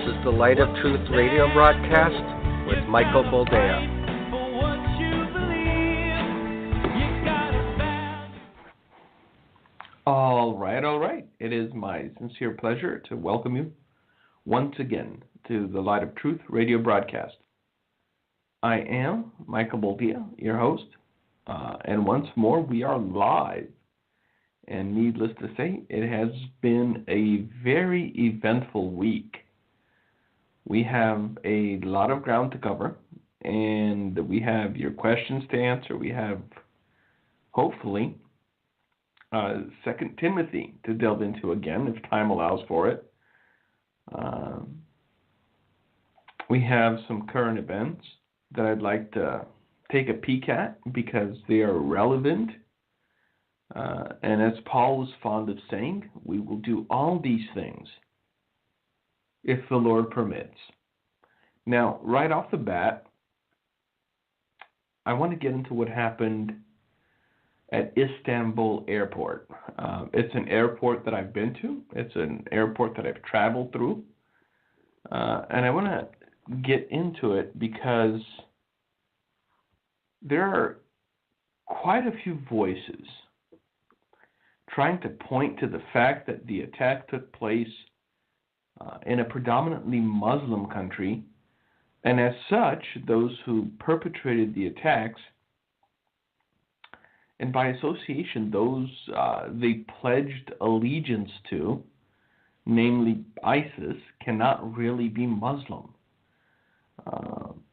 is the Light of Truth radio broadcast with Michael Boldea. All right. It is my sincere pleasure to welcome you once again to the Light of Truth radio broadcast. I am Michael Boldea, your host, and once more we are live. And needless to say, it has been a very eventful week. We have a lot of ground to cover, and we have your questions to answer. We have, hopefully, 2 Timothy to delve into again, if time allows for it. We have some current events that I'd like to take a peek at because they are relevant. And as Paul was fond of saying, we will do all these things if the Lord permits. Now, right off the bat, I want to get into what happened at Istanbul Airport. It's an airport that I've been to. It's an airport that I've traveled through. And I want to get into it because there are quite a few voices trying to point to the fact that the attack took place in a predominantly Muslim country, and as such, those who perpetrated the attacks, and by association, those they pledged allegiance to, namely ISIS, cannot really be Muslim.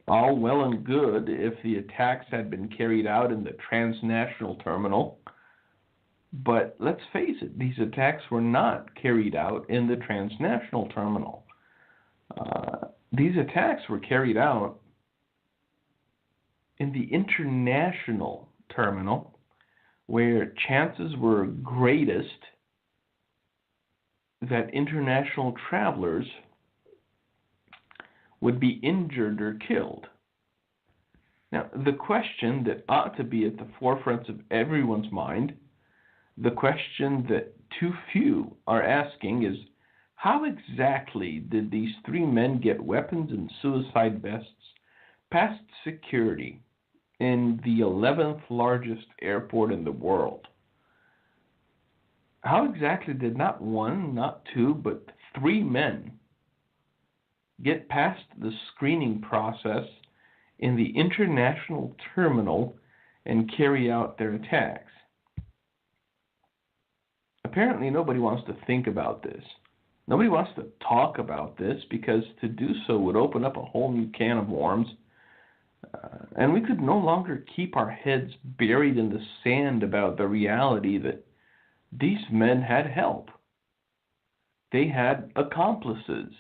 All well and good if the attacks had been carried out in the transnational terminal, but let's face it, these attacks were not carried out in the transnational terminal. These attacks were carried out in the international terminal, where chances were greatest that international travelers would be injured or killed. Now, the question that ought to be at the forefront of everyone's mind, the question that too few are asking, is how exactly did these 3 men get weapons and suicide vests past security in the 11th largest airport in the world? How exactly did not 1, not 2, but 3 men get past the screening process in the international terminal and carry out their attacks? Apparently nobody wants to think about this. Nobody wants to talk about this because to do so would open up a whole new can of worms. And we could no longer keep our heads buried in the sand about the reality that these men had help. They had accomplices.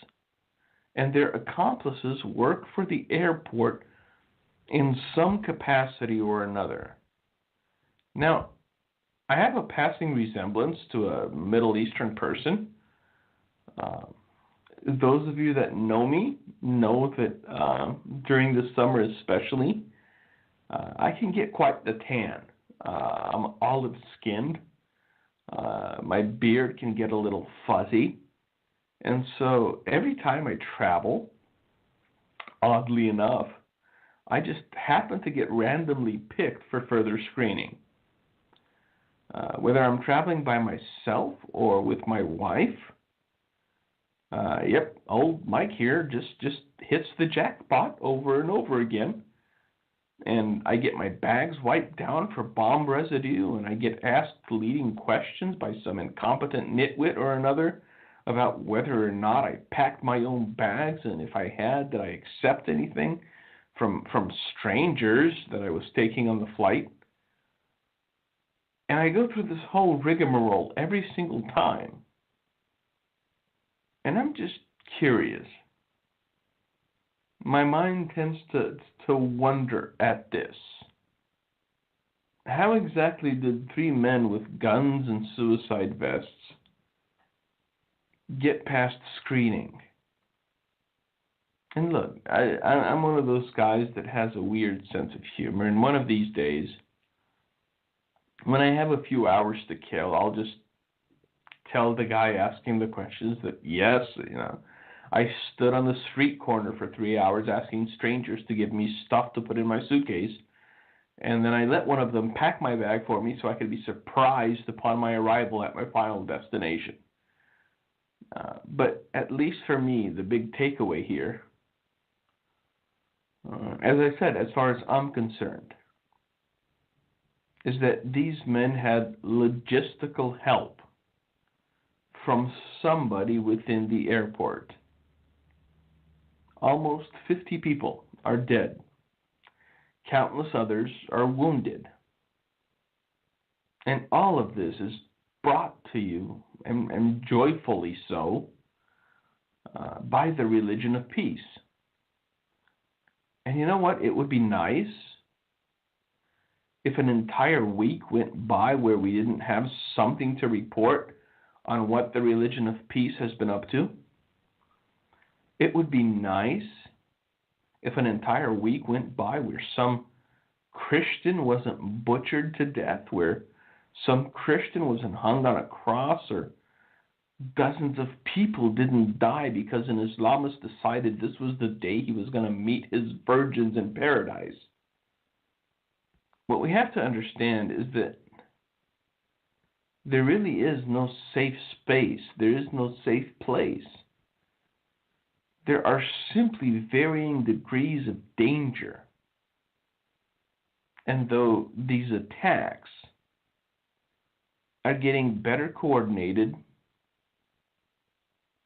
And their accomplices work for the airport in some capacity or another. Now, I have a passing resemblance to a Middle Eastern person. Those of you that know me know that during the summer especially, I can get quite the tan. I'm olive-skinned. My beard can get a little fuzzy. And so every time I travel, oddly enough, I just happen to get randomly picked for further screening. Whether I'm traveling by myself or with my wife, old Mike here just hits the jackpot over and over again. And I get my bags wiped down for bomb residue, and I get asked leading questions by some incompetent nitwit or another about whether or not I packed my own bags, and if I had, did I accept anything from strangers that I was taking on the flight. And I go through this whole rigmarole every single time. And I'm just curious. My mind tends to wonder at this. How exactly did 3 men with guns and suicide vests get past screening? And look, I'm one of those guys that has a weird sense of humor, and one of these days, when I have a few hours to kill, I'll just tell the guy asking the questions that, yes, I stood on the street corner for 3 hours asking strangers to give me stuff to put in my suitcase, and then I let one of them pack my bag for me so I could be surprised upon my arrival at my final destination. But at least for me, the big takeaway here, as I said, as far as I'm concerned, is that these men had logistical help from somebody within the airport. Almost 50 people are dead. Countless others are wounded. And all of this is brought to you, and joyfully so, by the religion of peace. And you know what? It would be nice if an entire week went by where we didn't have something to report on what the religion of peace has been up to. It would be nice if an entire week went by where some Christian wasn't butchered to death, where some Christian wasn't hung on a cross, or dozens of people didn't die because an Islamist decided this was the day he was going to meet his virgins in paradise. What we have to understand is that there really is no safe space. There is no safe place. There are simply varying degrees of danger. And though these attacks are getting better coordinated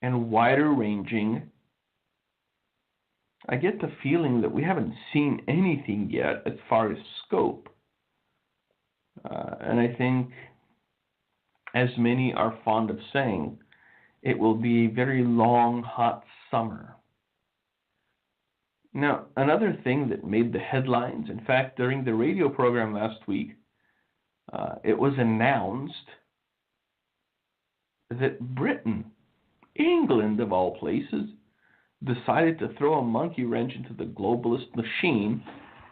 and wider ranging, I get the feeling that we haven't seen anything yet as far as scope. And I think, as many are fond of saying, it will be a very long, hot summer. Now, another thing that made the headlines, in fact, during the radio program last week, it was announced that Britain, England of all places, decided to throw a monkey wrench into the globalist machine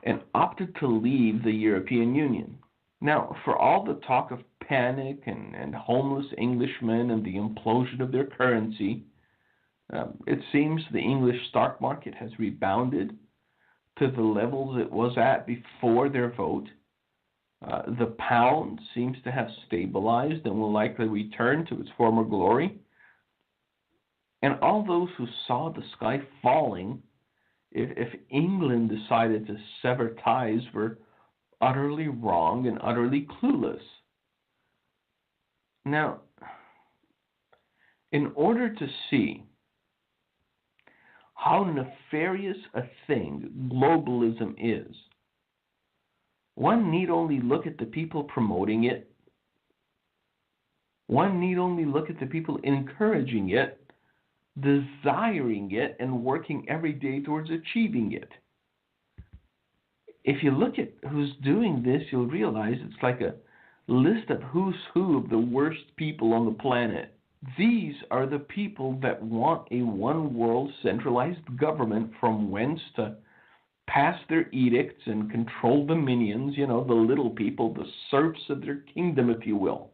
and opted to leave the European Union. Now, for all the talk of panic and homeless Englishmen and the implosion of their currency, it seems the English stock market has rebounded to the levels it was at before their vote. The pound seems to have stabilized and will likely return to its former glory. And all those who saw the sky falling, if England decided to sever ties, were utterly wrong and utterly clueless. Now, in order to see how nefarious a thing globalism is, one need only look at the people promoting it. One need only look at the people encouraging it, desiring it, and working every day towards achieving it. If you look at who's doing this, you'll realize it's like a list of who's who of the worst people on the planet. These are the people that want a one-world centralized government from whence to pass their edicts and control the minions, the little people, the serfs of their kingdom, if you will.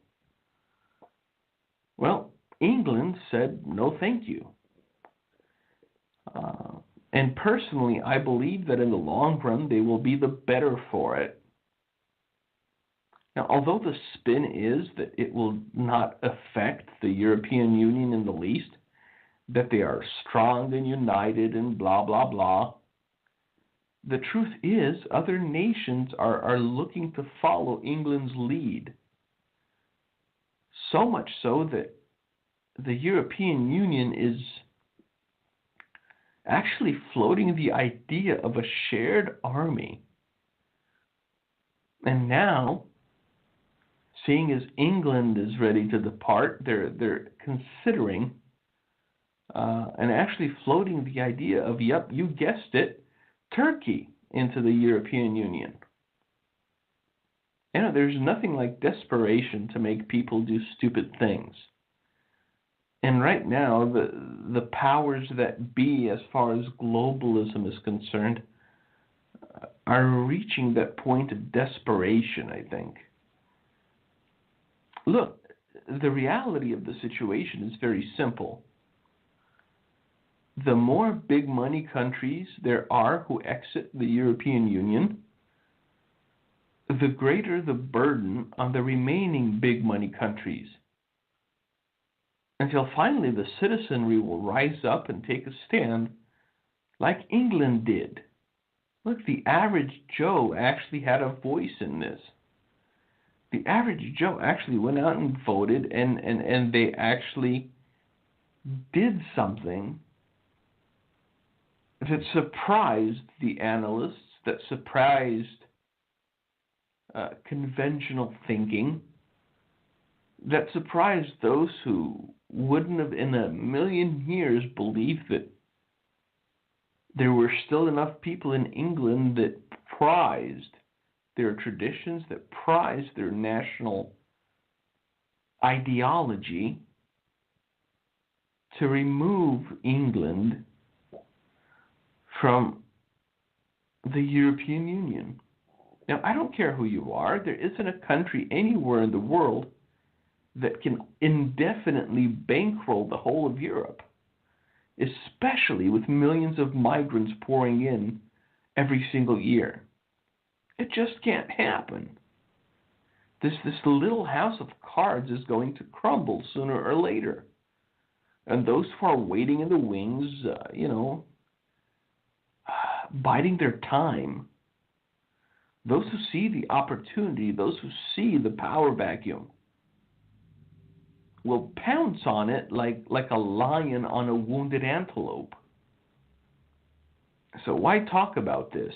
Well, England said no thank you. And personally, I believe that in the long run, they will be the better for it. Now, although the spin is that it will not affect the European Union in the least, that they are strong and united and blah, blah, blah, the truth is other nations are looking to follow England's lead. So much so that the European Union is actually floating the idea of a shared army. And now, seeing as England is ready to depart, they're considering and actually floating the idea of, yep, you guessed it, Turkey into the European Union. There's nothing like desperation to make people do stupid things. And right now, the powers that be, as far as globalism is concerned, are reaching that point of desperation, I think. Look, the reality of the situation is very simple. the more big money countries there are who exit the European Union, the greater the burden on the remaining big money countries. Until finally the citizenry will rise up and take a stand like England did. Look, the average Joe actually had a voice in this. The average Joe actually went out and voted, and they actually did something that surprised the analysts, that surprised conventional thinking, that surprised those who wouldn't have in a million years believed that there were still enough people in England that prized their traditions, that prized their national ideology, to remove England from the European Union. Now, I don't care who you are. There isn't a country anywhere in the world that can indefinitely bankroll the whole of Europe, especially with millions of migrants pouring in every single year. It just can't happen. This little house of cards is going to crumble sooner or later. And those who are waiting in the wings, biding their time, those who see the opportunity, those who see the power vacuum, will pounce on it like a lion on a wounded antelope. So why talk about this?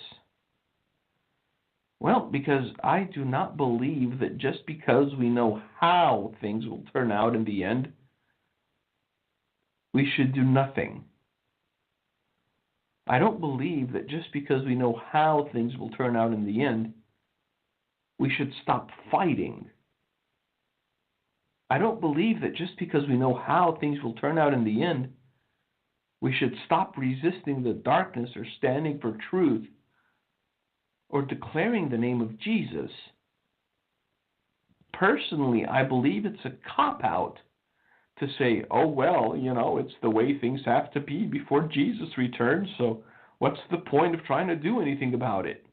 Well, because I do not believe that just because we know how things will turn out in the end, we should do nothing. I don't believe that just because we know how things will turn out in the end, we should stop fighting. I don't believe that just because we know how things will turn out in the end, we should stop resisting the darkness or standing for truth or declaring the name of Jesus. Personally, I believe it's a cop-out to say, oh, well, it's the way things have to be before Jesus returns, so what's the point of trying to do anything about it?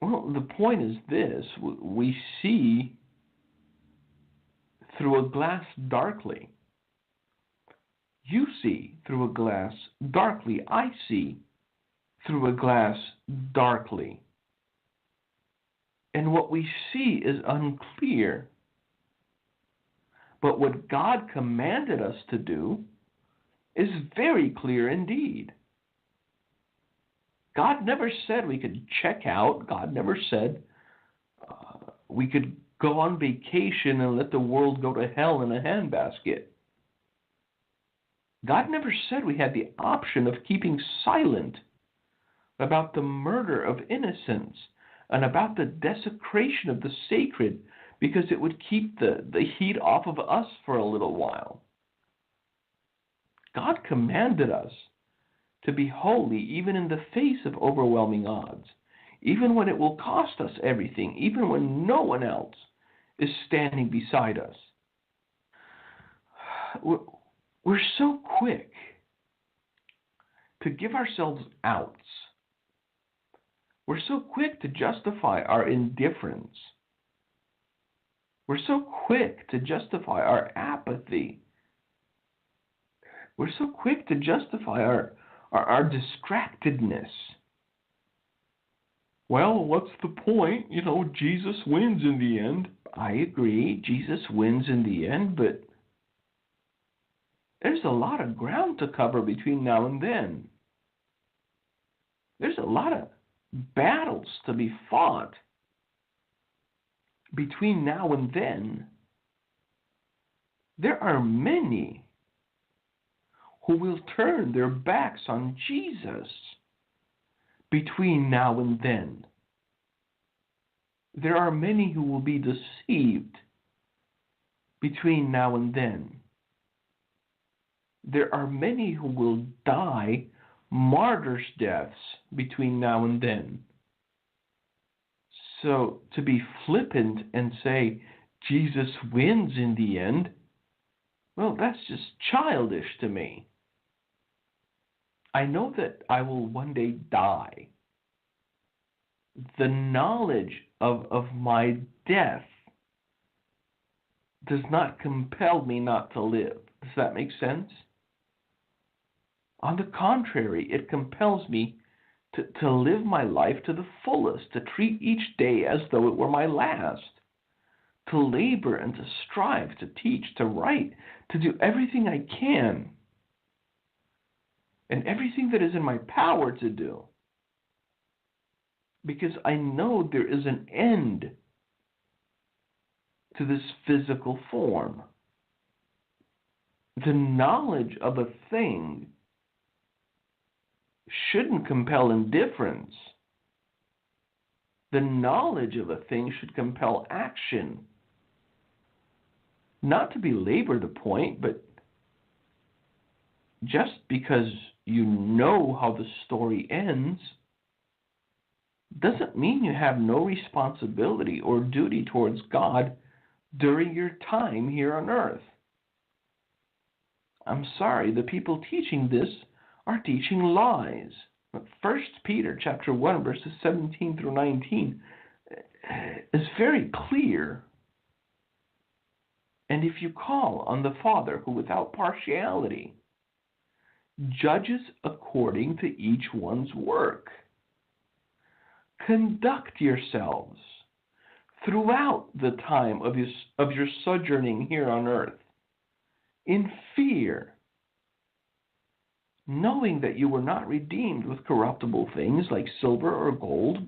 Well, the point is this: we see through a glass darkly. You see through a glass darkly. I see through a glass darkly. And what we see is unclear. But what God commanded us to do is very clear indeed. God never said we could check out. God never said we could go on vacation and let the world go to hell in a handbasket. God never said we had the option of keeping silent about the murder of innocents and about the desecration of the sacred, because it would keep the heat off of us for a little while. God commanded us to be holy even in the face of overwhelming odds, even when it will cost us everything, even when no one else is standing beside us. We're so quick to give ourselves outs. We're so quick to justify our indifference. We're so quick to justify our apathy. We're so quick to justify our distractedness. Well, what's the point? Jesus wins in the end. I agree, Jesus wins in the end, but there's a lot of ground to cover between now and then. There's a lot of battles to be fought between now and then. There are many who will turn their backs on Jesus between now and then. There are many who will be deceived between now and then. There are many who will die martyrs' deaths between now and then. So to be flippant and say Jesus wins in the end, well, that's just childish to me. I know that I will one day die. The knowledge of my death does not compel me not to live. Does that make sense? On the contrary, it compels me to live my life to the fullest, to treat each day as though it were my last, to labor and to strive, to teach, to write, to do everything I can, and everything that is in my power to do, because I know there is an end to this physical form. The knowledge of a thing shouldn't compel indifference. The knowledge of a thing should compel action. Not to belabor the point, but just because you know how the story ends doesn't mean you have no responsibility or duty towards God during your time here on earth. I'm sorry, the people teaching this are teaching lies. 1 Peter chapter 1, verses 17 through 19 is very clear. And if you call on the Father, who without partiality judges according to each one's work, conduct yourselves throughout the time of your sojourning here on earth in fear, knowing that you were not redeemed with corruptible things like silver or gold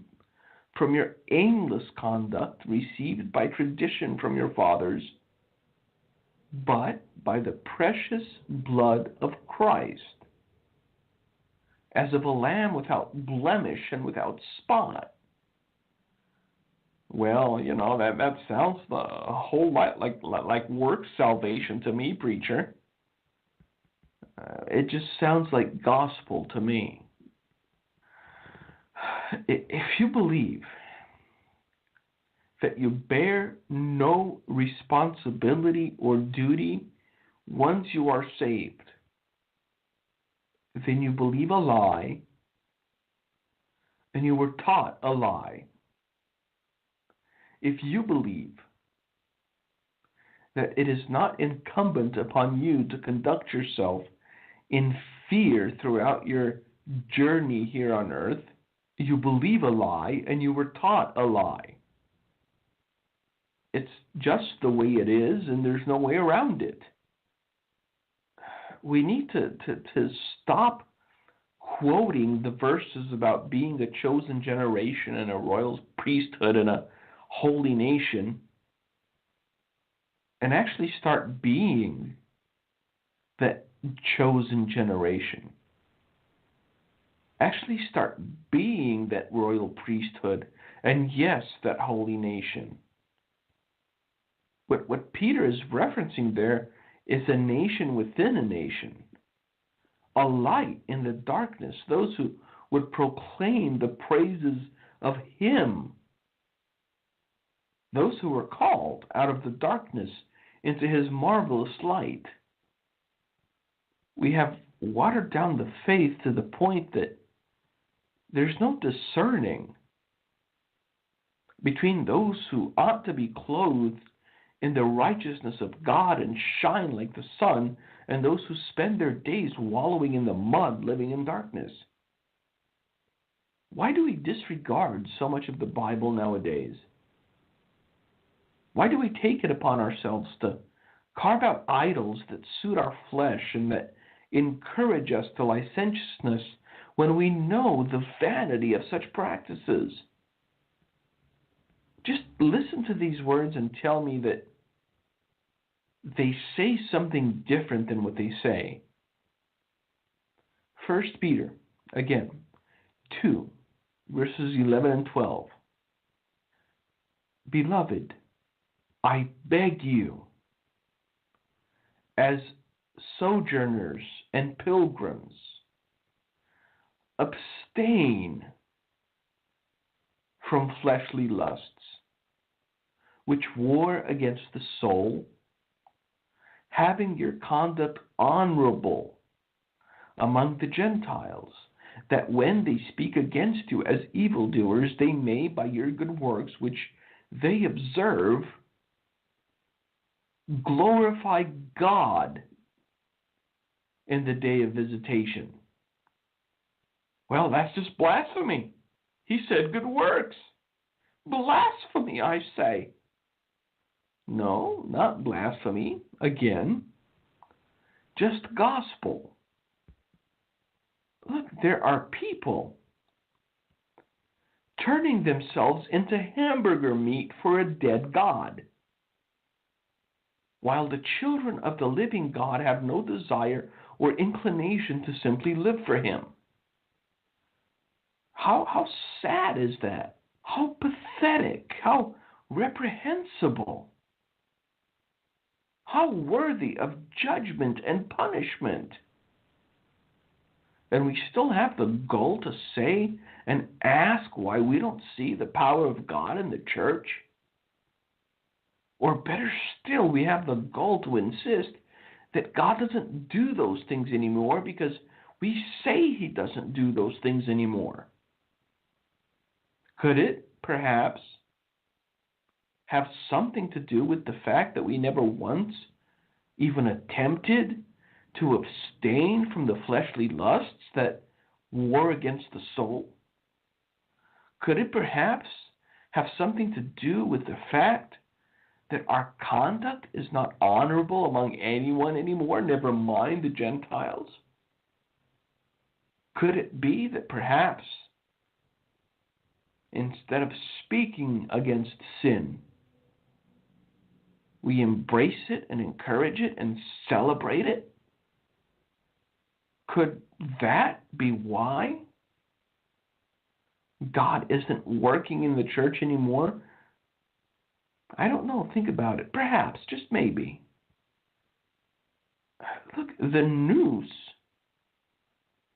from your aimless conduct received by tradition from your fathers, but by the precious blood of Christ, as of a lamb without blemish and without spot. Well, that sounds a whole lot like work salvation to me, preacher. It just sounds like gospel to me. If you believe that you bear no responsibility or duty once you are saved, then you believe a lie and you were taught a lie. If you believe that it is not incumbent upon you to conduct yourself in fear throughout your journey here on earth, you believe a lie and you were taught a lie. It's just the way it is, and there's no way around it. We need to stop quoting the verses about being a chosen generation and a royal priesthood and a holy nation, and actually start being that chosen generation. Actually start being that royal priesthood, and yes, that holy nation. What Peter is referencing there is a nation within a nation, a light in the darkness, those who would proclaim the praises of Him, those who were called out of the darkness into His marvelous light. We have watered down the faith to the point that there's no discerning between those who ought to be clothed in the righteousness of God and shine like the sun, and those who spend their days wallowing in the mud, living in darkness. Why do we disregard so much of the Bible nowadays? Why do we take it upon ourselves to carve out idols that suit our flesh and that encourage us to licentiousness when we know the vanity of such practices? Just listen to these words and tell me that they say something different than what they say. 1 Peter, again, 2, verses 11 and 12. Beloved, I beg you, as sojourners and pilgrims, abstain from fleshly lusts, which war against the soul, having your conduct honorable among the Gentiles, that when they speak against you as evildoers, they may, by your good works which they observe, glorify God in the day of visitation. Well, that's just blasphemy. He said good works. Blasphemy, I say. No, not blasphemy. Again, just gospel. Look, there are people turning themselves into hamburger meat for a dead God, while the children of the living God have no desire or inclination to simply live for Him. How sad is that? How pathetic, how reprehensible, how worthy of judgment and punishment. And we still have the gall to say and ask why we don't see the power of God in the church? Or better still, we have the gall to insist that God doesn't do those things anymore because we say He doesn't do those things anymore. Could it, perhaps, have something to do with the fact that we never once even attempted to abstain from the fleshly lusts that war against the soul? Could it perhaps have something to do with the fact that our conduct is not honorable among anyone anymore, never mind the Gentiles? Could it be that perhaps instead of speaking against sin, we embrace it and encourage it and celebrate it? Could that be why God isn't working in the church anymore? I don't know. Think about it. Perhaps, just maybe. Look, the noose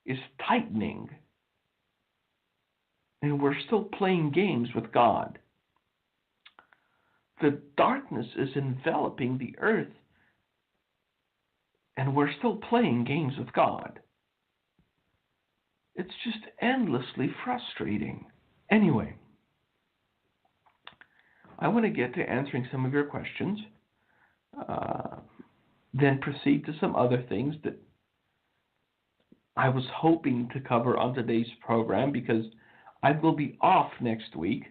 is tightening, and we're still playing games with God. The darkness is enveloping the earth, and we're still playing games with God. It's just endlessly frustrating. Anyway, I want to get to answering some of your questions, then proceed to some other things that I was hoping to cover on today's program because I will be off next week.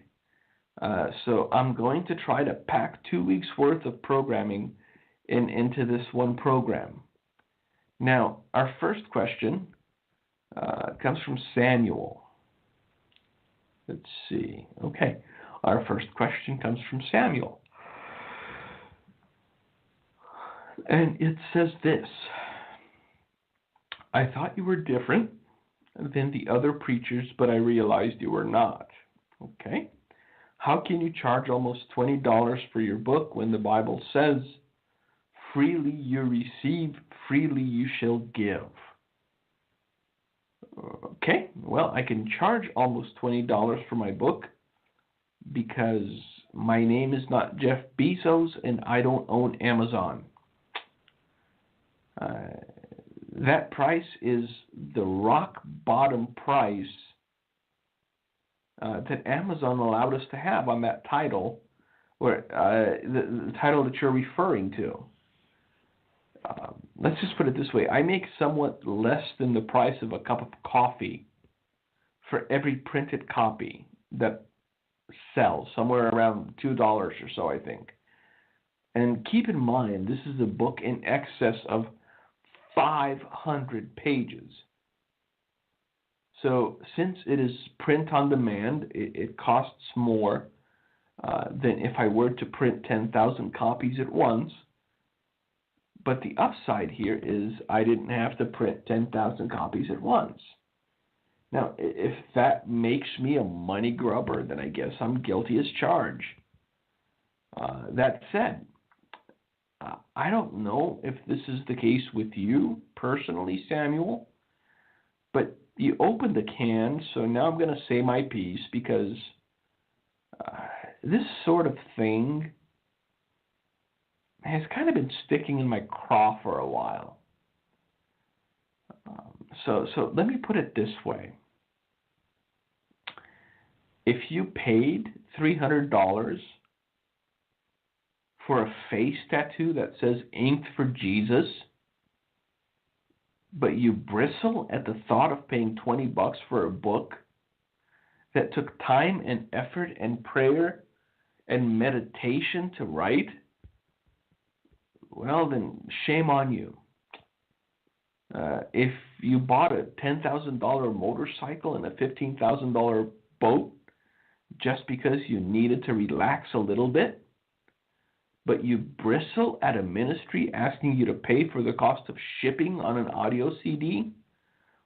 So I'm going to try to pack 2 weeks' worth of programming into this one program. Now, our first question comes from Samuel. Let's see. Okay. Our first question comes from Samuel. And it says this: I thought you were different than the other preachers, but I realized you were not. Okay. How can you charge almost $20 for your book when the Bible says, freely you receive, freely you shall give? Okay, well, I can charge almost $20 for my book because my name is not Jeff Bezos and I don't own Amazon. That price is the rock bottom price that Amazon allowed us to have on that title, or the title that you're referring to. Let's just put it this way. I make somewhat less than the price of a cup of coffee for every printed copy that sells, somewhere around $2 or so, I think. And keep in mind, this is a book in excess of 500 pages. So since it is print on demand, it costs more than if I were to print 10,000 copies at once. But the upside here is I didn't have to print 10,000 copies at once. Now, if that makes me a money grubber, then I guess I'm guilty as charged. That said, I don't know if this is the case with you personally, Samuel, but you opened the can, so now I'm going to say my piece because this sort of thing has kind of been sticking in my craw for a while. So let me put it this way. If you paid $300 for a face tattoo that says "Inked for Jesus," but you bristle at the thought of paying $20 for a book that took time and effort and prayer and meditation to write, well, then shame on you. If you bought a $10,000 motorcycle and a $15,000 boat just because you needed to relax a little bit, but you bristle at a ministry asking you to pay for the cost of shipping on an audio CD,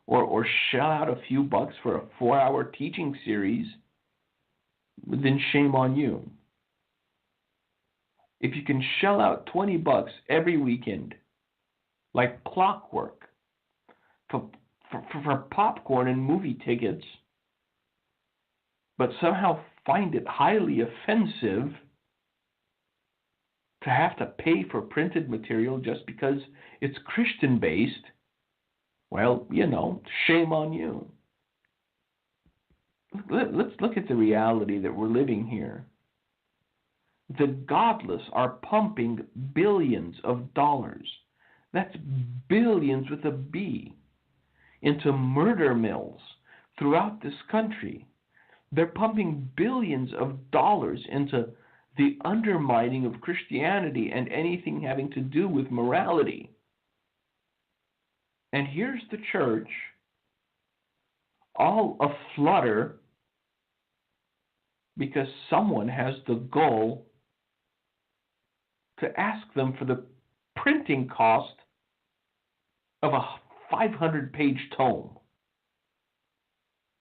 or shell out a few bucks for a 4-hour teaching series, then shame on you. If you can shell out $20 every weekend, like clockwork, for popcorn and movie tickets, but somehow find it highly offensive to have to pay for printed material just because it's Christian-based, well, shame on you. Let's look at the reality that we're living here. The godless are pumping billions of dollars, that's billions with a B, into murder mills throughout this country. They're pumping billions of dollars into the undermining of Christianity and anything having to do with morality. And here's the church, all aflutter because someone has the goal to ask them for the printing cost of a 500-page tome.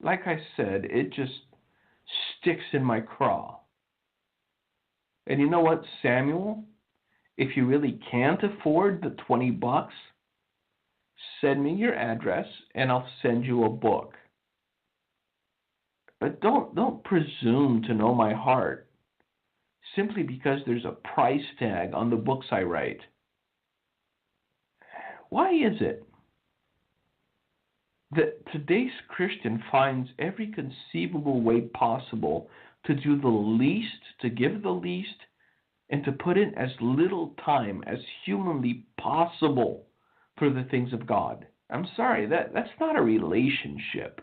Like I said, it just sticks in my craw. And you know what, Samuel? If you really can't afford the $20, send me your address and I'll send you a book. But don't presume to know my heart simply because there's a price tag on the books I write. Why is it that today's Christian finds every conceivable way possible to do the least, to give the least, and to put in as little time as humanly possible for the things of God? I'm sorry, that's not a relationship.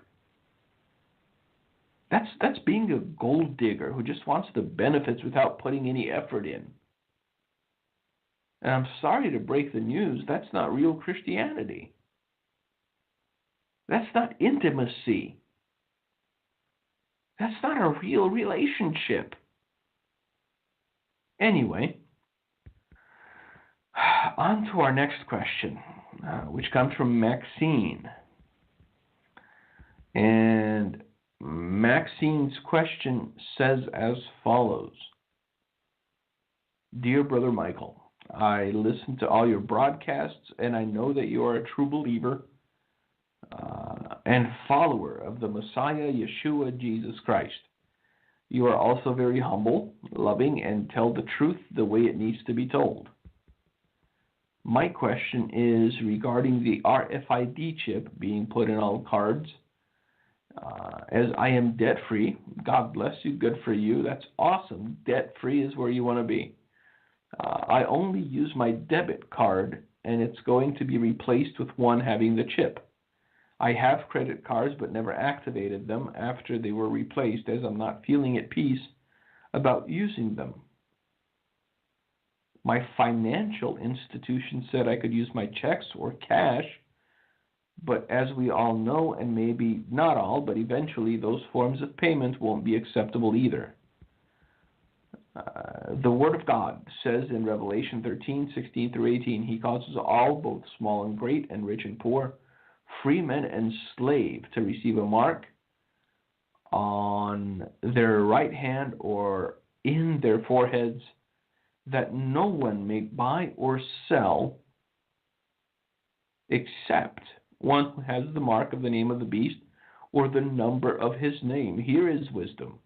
That's being a gold digger who just wants the benefits without putting any effort in. And I'm sorry to break the news, that's not real Christianity. That's not intimacy. That's not a real relationship. Anyway, on to our next question, which comes from Maxine. And Maxine's question says as follows. Dear Brother Michael, I listen to all your broadcasts, and I know that you are a true believer and follower of the Messiah, Yeshua, Jesus Christ. You are also very humble, loving, and tell the truth the way it needs to be told. My question is regarding the RFID chip being put in all cards. As I am debt-free, God bless you, good for you, that's awesome. Debt-free is where you want to be. I only use my debit card, and it's going to be replaced with one having the chip. I have credit cards but never activated them after they were replaced, as I'm not feeling at peace about using them. My financial institution said I could use my checks or cash, but as we all know, and maybe not all, but eventually those forms of payment won't be acceptable either. The Word of God says in Revelation 13:16 through 18, He causes all, both small and great, and rich and poor, free men and slave, to receive a mark on their right hand or in their foreheads, that no one may buy or sell except one who has the mark of the name of the beast or the number of his name. Here is wisdom.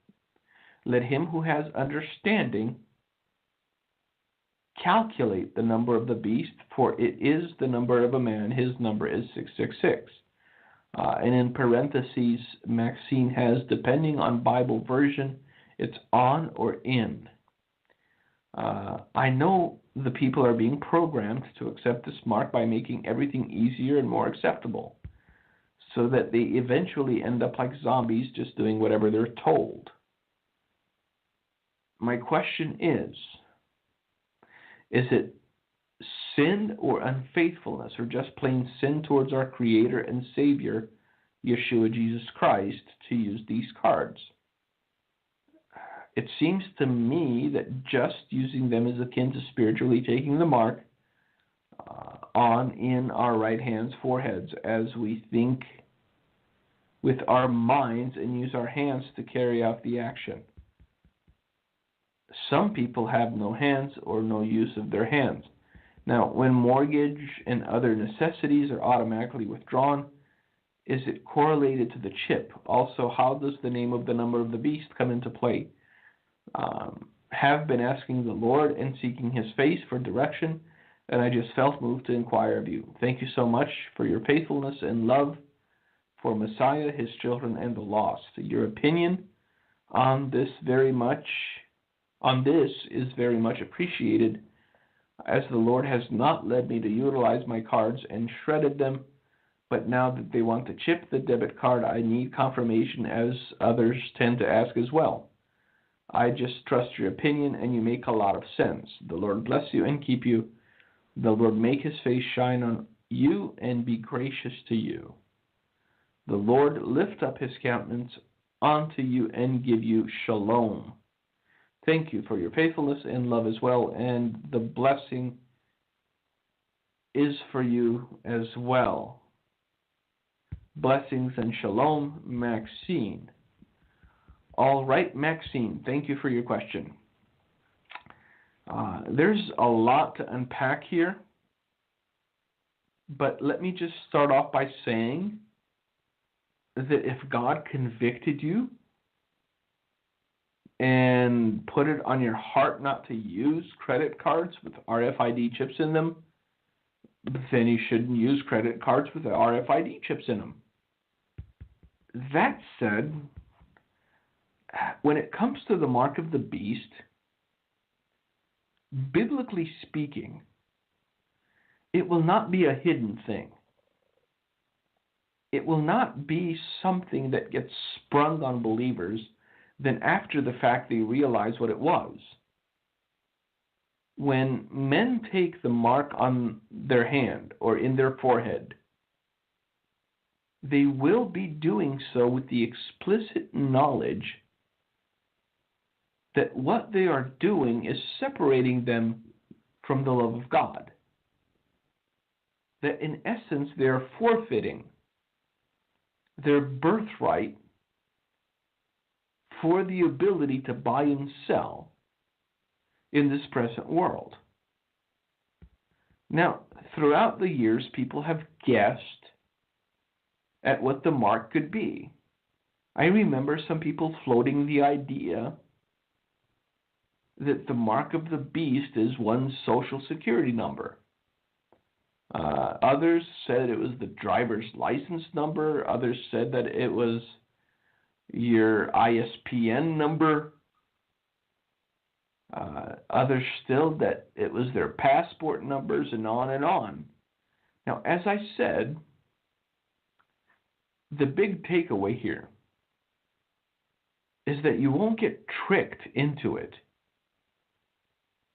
Let him who has understanding calculate the number of the beast, for it is the number of a man. His number is 666. And in parentheses, Maxine has, depending on Bible version, it's on or in. I know the people are being programmed to accept this mark by making everything easier and more acceptable, so that they eventually end up like zombies just doing whatever they're told. My question is it sin or unfaithfulness, or just plain sin towards our Creator and Savior, Yeshua Jesus Christ, to use these cards? It seems to me that just using them is akin to spiritually taking the mark on in our right hands, foreheads, as we think with our minds and use our hands to carry out the action. Some people have no hands or no use of their hands. Now, when mortgage and other necessities are automatically withdrawn, is it correlated to the chip? Also, how does the name of the number of the beast come into play? Have been asking the Lord and seeking His face for direction, and I just felt moved to inquire of you. Thank you so much for your faithfulness and love for Messiah, His children, and the lost. Your opinion on this is very much appreciated, as the Lord has not led me to utilize my cards and shredded them, but now that they want to chip the debit card, I need confirmation, as others tend to ask as well. I just trust your opinion, and you make a lot of sense. The Lord bless you and keep you. The Lord make His face shine on you and be gracious to you. The Lord lift up His countenance unto you and give you shalom. Thank you for your faithfulness and love as well, and the blessing is for you as well. Blessings and shalom, Maxine. All right, Maxine, thank you for your question. There's a lot to unpack here, but let me just start off by saying that if God convicted you and put it on your heart not to use credit cards with RFID chips in them, then you shouldn't use credit cards with RFID chips in them. That said, when it comes to the mark of the beast, biblically speaking, it will not be a hidden thing. It will not be something that gets sprung on believers, then after the fact they realize what it was. When men take the mark on their hand or in their forehead, they will be doing so with the explicit knowledge that what they are doing is separating them from the love of God. That in essence they are forfeiting their birthright for the ability to buy and sell in this present world. Now, throughout the years, people have guessed at what the mark could be. I remember some people floating the idea that the mark of the beast is one's social security number. Others said it was the driver's license number. Others said that it was your ISPN number. Others still that it was their passport numbers, and on and on. Now, as I said, the big takeaway here is that you won't get tricked into it,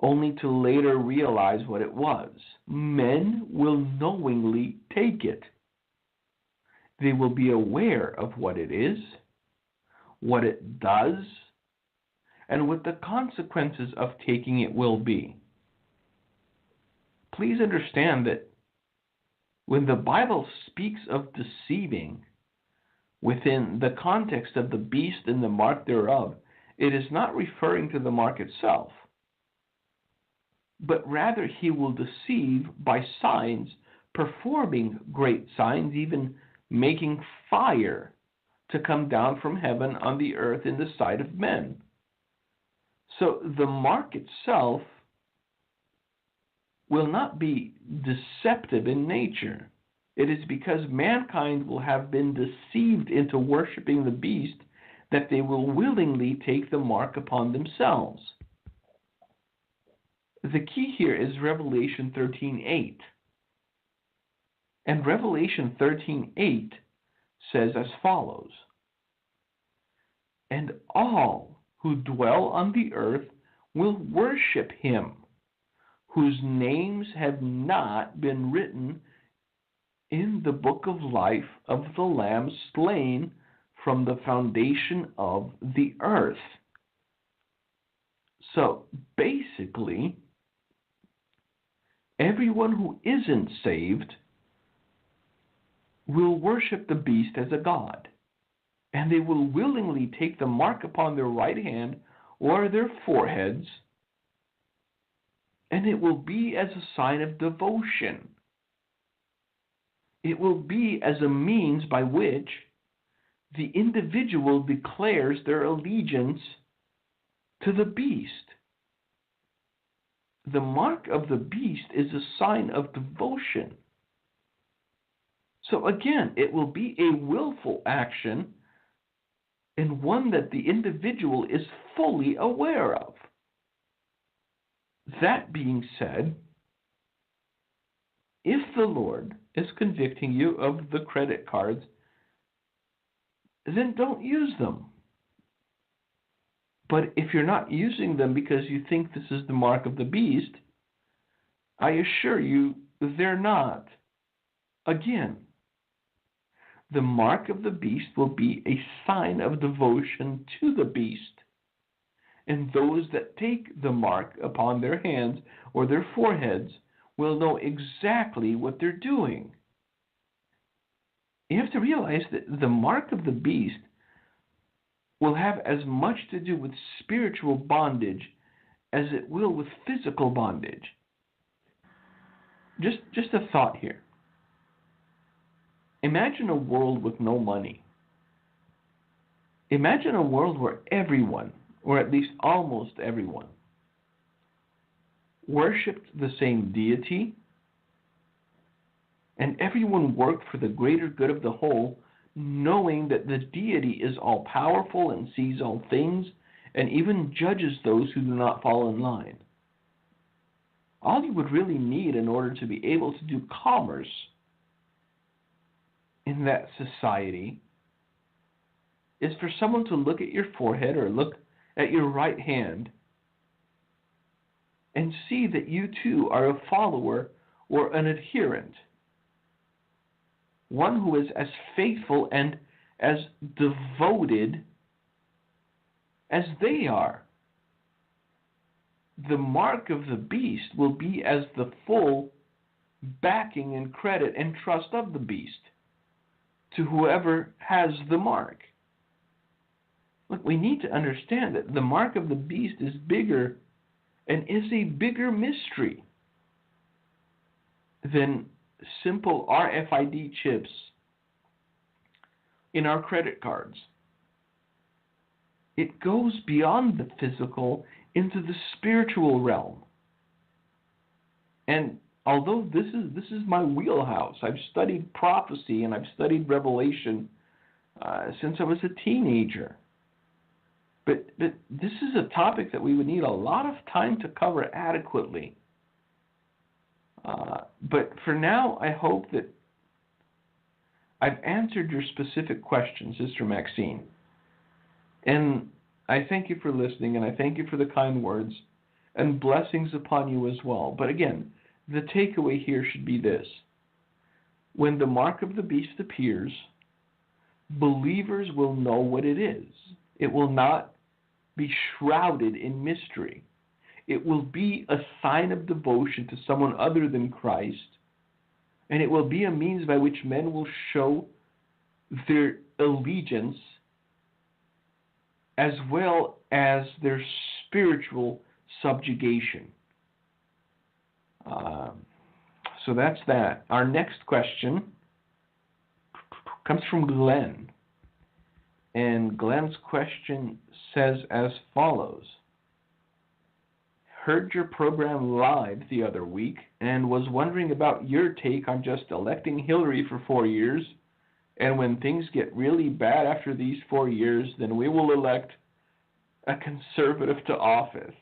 only to later realize what it was. Men will knowingly take it. They will be aware of what it is, what it does, and what the consequences of taking it will be. Please understand that when the Bible speaks of deceiving within the context of the beast and the mark thereof, it is not referring to the mark itself, but rather he will deceive by signs, performing great signs, even making fire to come down from heaven on the earth in the sight of men. So the mark itself will not be deceptive in nature. It is because mankind will have been deceived into worshiping the beast that they will willingly take the mark upon themselves. The key here is Revelation 13:8. And Revelation 13:8 says as follows: "And all who dwell on the earth will worship him, whose names have not been written in the book of life of the Lamb slain from the foundation of the earth." So basically, everyone who isn't saved will worship the beast as a god, and they will willingly take the mark upon their right hand or their foreheads, and it will be as a sign of devotion. It will be as a means by which the individual declares their allegiance to the beast. The mark of the beast is a sign of devotion. So again, it will be a willful action and one that the individual is fully aware of. That being said, if the Lord is convicting you of the credit cards, then don't use them. But if you're not using them because you think this is the mark of the beast, I assure you they're not. Again, the mark of the beast will be a sign of devotion to the beast. And those that take the mark upon their hands or their foreheads will know exactly what they're doing. You have to realize that the mark of the beast will have as much to do with spiritual bondage as it will with physical bondage. Just a thought here. Imagine a world with no money. Imagine a world where everyone, or at least almost everyone, worshipped the same deity, and everyone worked for the greater good of the whole, knowing that the deity is all-powerful and sees all things, and even judges those who do not fall in line. All you would really need in order to be able to do commerce in that society is for someone to look at your forehead or look at your right hand and see that you too are a follower or an adherent, one who is as faithful and as devoted as they are. The mark of the beast will be as the full backing and credit and trust of the beast to whoever has the mark. Look, we need to understand that the mark of the beast is bigger and is a bigger mystery than simple RFID chips in our credit cards. It goes beyond the physical into the spiritual realm. And although this is my wheelhouse, I've studied prophecy and I've studied Revelation since I was a teenager. But this is a topic that we would need a lot of time to cover adequately. But for now, I hope that I've answered your specific question, Sister Maxine. And I thank you for listening, and I thank you for the kind words, and blessings upon you as well. But again, the takeaway here should be this. When the mark of the beast appears, believers will know what it is. It will not be shrouded in mystery. It will be a sign of devotion to someone other than Christ, and it will be a means by which men will show their allegiance as well as their spiritual subjugation. So that's that. Our next question comes from Glenn. And Glenn's question says as follows. heard your program live the other week and was wondering about your take on just electing Hillary for 4 years, and when things get really bad after these 4 years, then we will elect a conservative to office.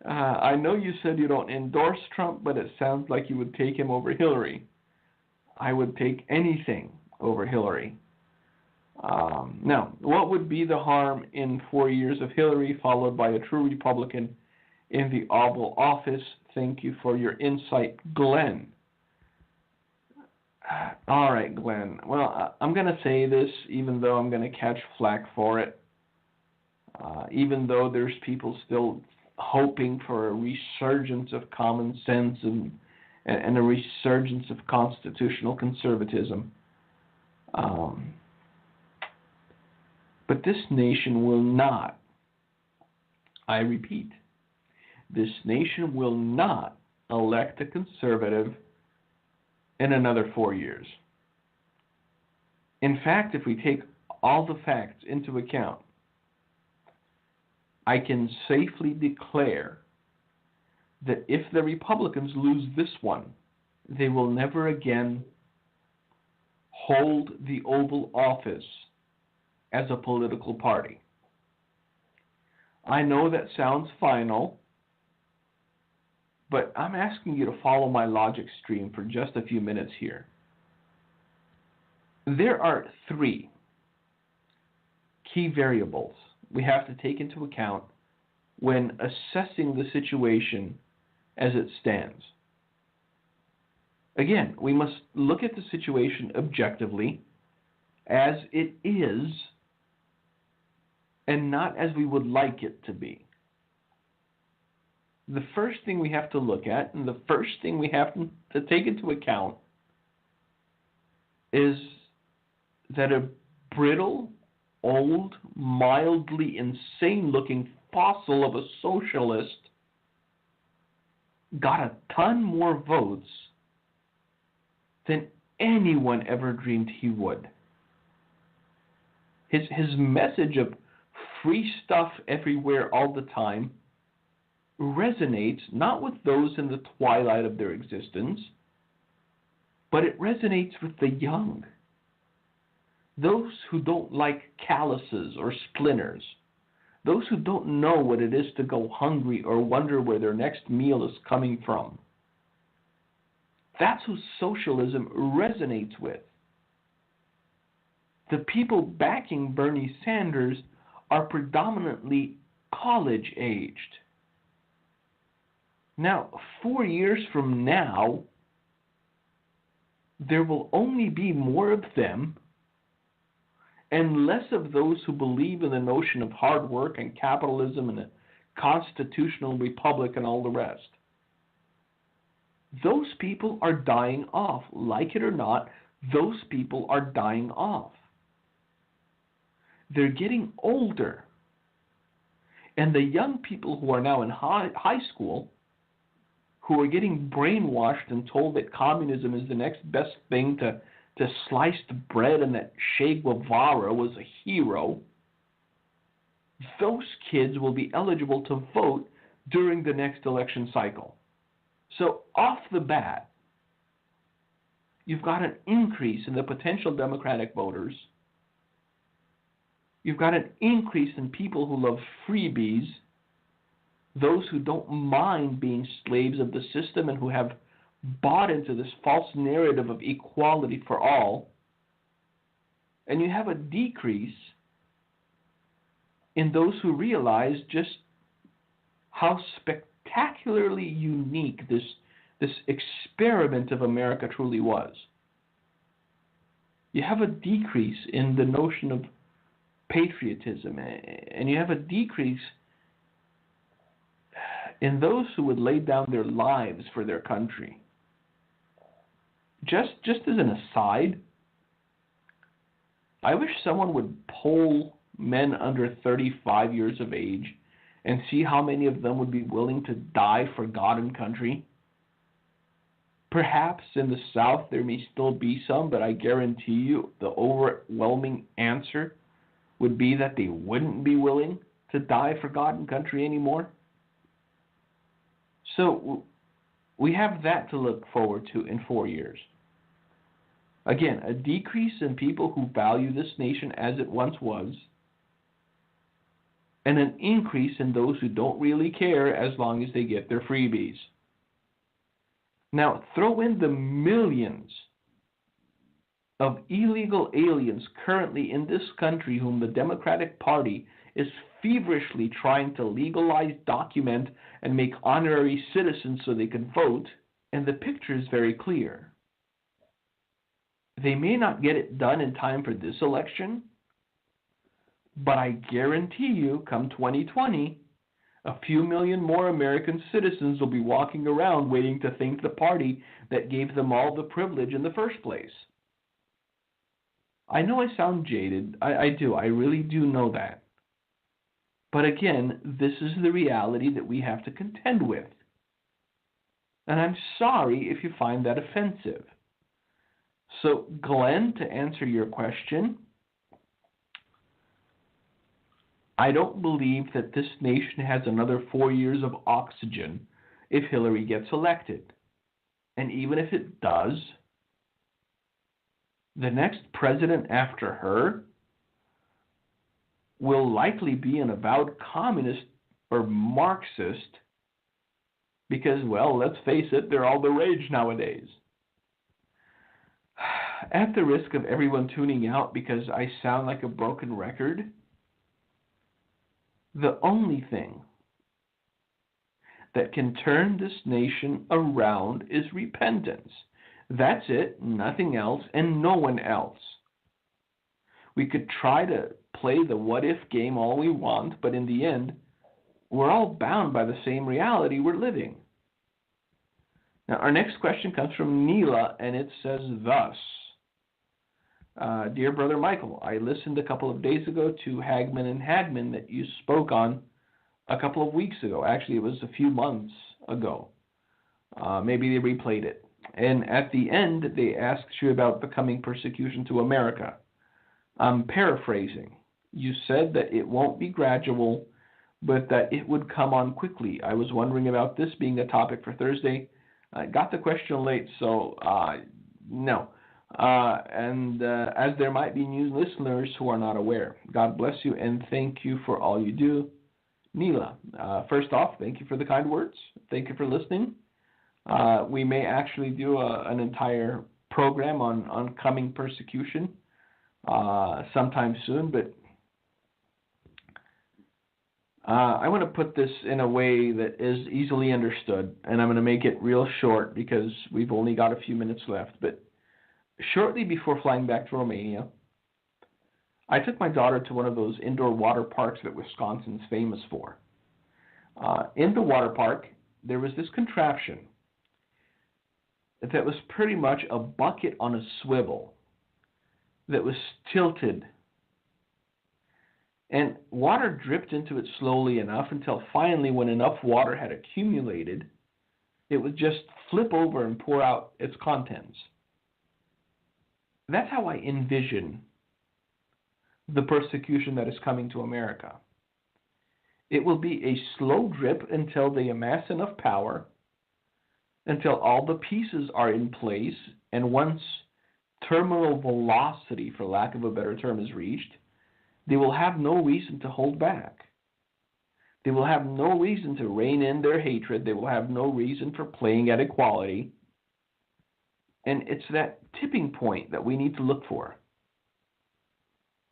I know you said you don't endorse Trump, but it sounds like you would take him over Hillary. I would take anything over Hillary. Now, what would be the harm in 4 years of Hillary followed by a true Republican in the Oval Office? Thank you for your insight, Glenn. All right, Glenn. Well, I'm going to say this, even though I'm going to catch flack for it. Even though there's people still hoping for a resurgence of common sense and a resurgence of constitutional conservatism. But this nation will not, I repeat, this nation will not elect a conservative in another 4 years. In fact, if we take all the facts into account, I can safely declare that if the Republicans lose this one, they will never again hold the Oval Office as a political party. I know that sounds final, but I'm asking you to follow my logic stream for just a few minutes here. There are 3 key variables we have to take into account when assessing the situation as it stands. Again, we must look at the situation objectively as it is and not as we would like it to be. The first thing we have to look at and the first thing we have to take into account is that a brittle, old, mildly insane-looking fossil of a socialist got a ton more votes than anyone ever dreamed he would. His message of free stuff everywhere all the time resonates not with those in the twilight of their existence, but it resonates with the young. Those who don't like calluses or splinters. Those who don't know what it is to go hungry or wonder where their next meal is coming from. That's who socialism resonates with. The people backing Bernie Sanders are predominantly college-aged. Now, 4 years from now, there will only be more of them and less of those who believe in the notion of hard work and capitalism and a constitutional republic and all the rest. Those people are dying off. Like it or not, those people are dying off. They're getting older. And the young people who are now in high school, who are getting brainwashed and told that communism is the next best thing to sliced bread and that Che Guevara was a hero, those kids will be eligible to vote during the next election cycle. So off the bat, you've got an increase in the potential Democratic voters. You've got an increase in people who love freebies, those who don't mind being slaves of the system and who have bought into this false narrative of equality for all. And you have a decrease in those who realize just how spectacularly unique this experiment of America truly was. You have a decrease in the notion of patriotism, and you have a decrease in those who would lay down their lives for their country. Just as an aside, I wish someone would poll men under 35 years of age and see how many of them would be willing to die for God and country. Perhaps in the South there may still be some, but I guarantee you the overwhelming answer would be that they wouldn't be willing to die for God and country anymore. So we have that to look forward to in 4 years. Again, a decrease in people who value this nation as it once was, and an increase in those who don't really care as long as they get their freebies. Now, throw in the millions of illegal aliens currently in this country whom the Democratic Party is feverishly trying to legalize, document, and make honorary citizens so they can vote, and the picture is very clear. They may not get it done in time for this election, but I guarantee you, come 2020, a few million more American citizens will be walking around waiting to thank the party that gave them all the privilege in the first place. I know I sound jaded. I do. I really do know that. But again, this is the reality that we have to contend with. And I'm sorry if you find that offensive. So, Glenn, to answer your question, I don't believe that this nation has another 4 years of oxygen if Hillary gets elected. And even if it does, the next president after her will likely be an avowed communist or Marxist because, well, let's face it, they're all the rage nowadays. At the risk of everyone tuning out because I sound like a broken record, the only thing that can turn this nation around is repentance. That's it, nothing else, and no one else. We could try to play the what-if game all we want, but in the end, we're all bound by the same reality we're living. Now, our next question comes from Neela, and it says thus. Dear Brother Michael, I listened a couple of days ago to Hagman and Hadman that you spoke on a couple of weeks ago. Actually, it was a few months ago. Maybe they replayed it. And at the end, they asked you about the coming persecution to America. I'm paraphrasing. You said that it won't be gradual, but that it would come on quickly. I was wondering about this being a topic for Thursday. I got the question late, so no. As there might be new listeners who are not aware. God bless you and thank you for all you do. Neela, first off, thank you for the kind words. Thank you for listening. We may actually do an entire program on coming persecution sometime soon, but I want to put this in a way that is easily understood, and I'm going to make it real short because we've only got a few minutes left. But shortly before flying back to Romania, I took my daughter to one of those indoor water parks that Wisconsin's famous for. In the water park, there was this contraption that was pretty much a bucket on a swivel that was tilted. And water dripped into it slowly enough until finally, when enough water had accumulated, it would just flip over and pour out its contents. That's how I envision the persecution that is coming to America. It will be a slow drip until they amass enough power, until all the pieces are in place, and once terminal velocity, for lack of a better term, is reached, they will have no reason to hold back. They will have no reason to rein in their hatred. They will have no reason for playing at equality. And it's that tipping point that we need to look for.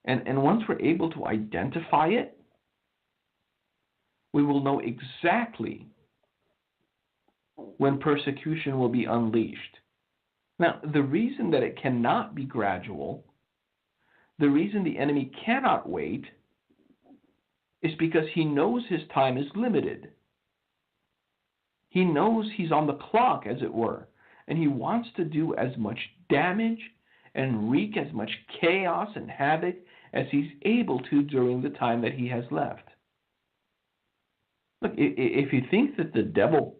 And once we're able to identify it, we will know exactly when persecution will be unleashed. Now, the reason that it cannot be gradual, the reason the enemy cannot wait, is because he knows his time is limited. He knows he's on the clock, as it were, and he wants to do as much damage and wreak as much chaos and havoc as he's able to during the time that he has left. Look, if you think that the devil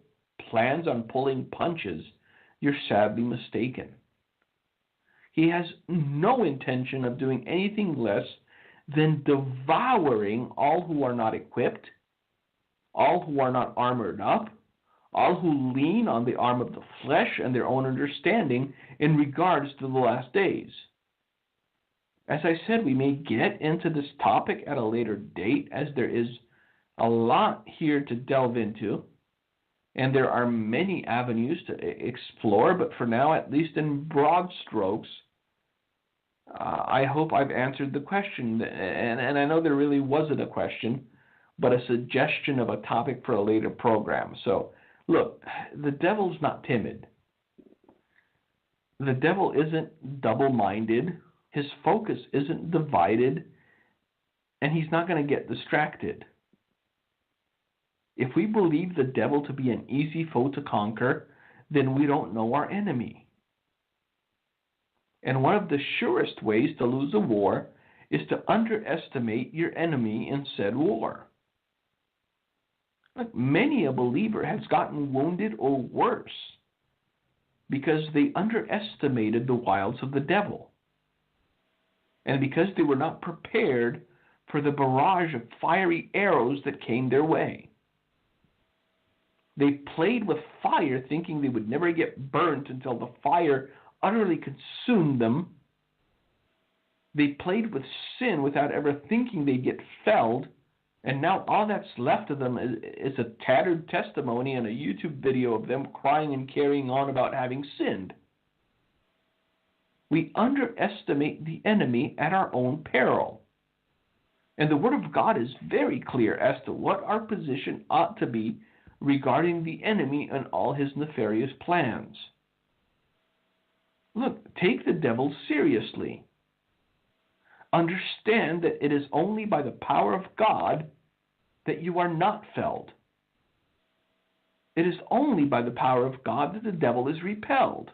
plans on pulling punches, you're sadly mistaken. He has no intention of doing anything less than devouring all who are not equipped, all who are not armored up, all who lean on the arm of the flesh and their own understanding in regards to the last days. As I said, we may get into this topic at a later date, as there is a lot here to delve into, and there are many avenues to explore, but for now, at least in broad strokes, I hope I've answered the question, and I know there really wasn't a question, but a suggestion of a topic for a later program. So, look, the devil's not timid. The devil isn't double-minded. His focus isn't divided, and he's not going to get distracted. If we believe the devil to be an easy foe to conquer, then we don't know our enemy. And one of the surest ways to lose a war is to underestimate your enemy in said war. Like, many a believer has gotten wounded or worse because they underestimated the wiles of the devil, and because they were not prepared for the barrage of fiery arrows that came their way. They played with fire thinking they would never get burnt until the fire utterly consumed them. They played with sin without ever thinking they'd get felled, and now all that's left of them is a tattered testimony and a YouTube video of them crying and carrying on about having sinned. We underestimate the enemy at our own peril. And the Word of God is very clear as to what our position ought to be regarding the enemy and all his nefarious plans. Look, take the devil seriously. Understand that it is only by the power of God that you are not felled. It is only by the power of God that the devil is repelled.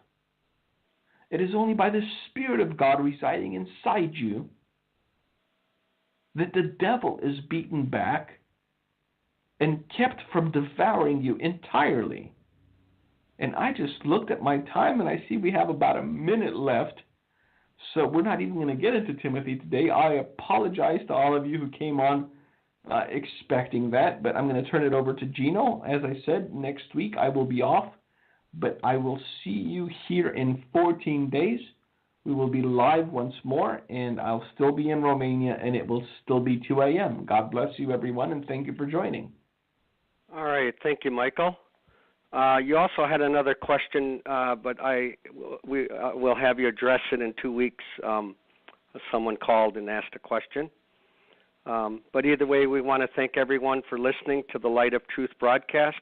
It is only by the Spirit of God residing inside you that the devil is beaten back and kept from devouring you entirely. And I just looked at my time and I see we have about a minute left. So we're not even going to get into Timothy today. I apologize to all of you who came on expecting that, but I'm going to turn it over to Gino. As I said, next week I will be off, but I will see you here in 14 days. We will be live once more, and I'll still be in Romania, and it will still be 2 a.m. God bless you, everyone, and thank you for joining. All right. Thank you, Michael. You also had another question, but we'll have you address it in 2 weeks. Someone called and asked a question. But either way, we want to thank everyone for listening to the Light of Truth broadcast.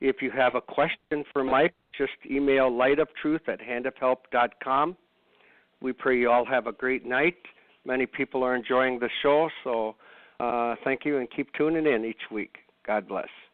If you have a question for Mike, just email lightoftruth@handofhelp.com. We pray you all have a great night. Many people are enjoying the show, so thank you, and keep tuning in each week. God bless.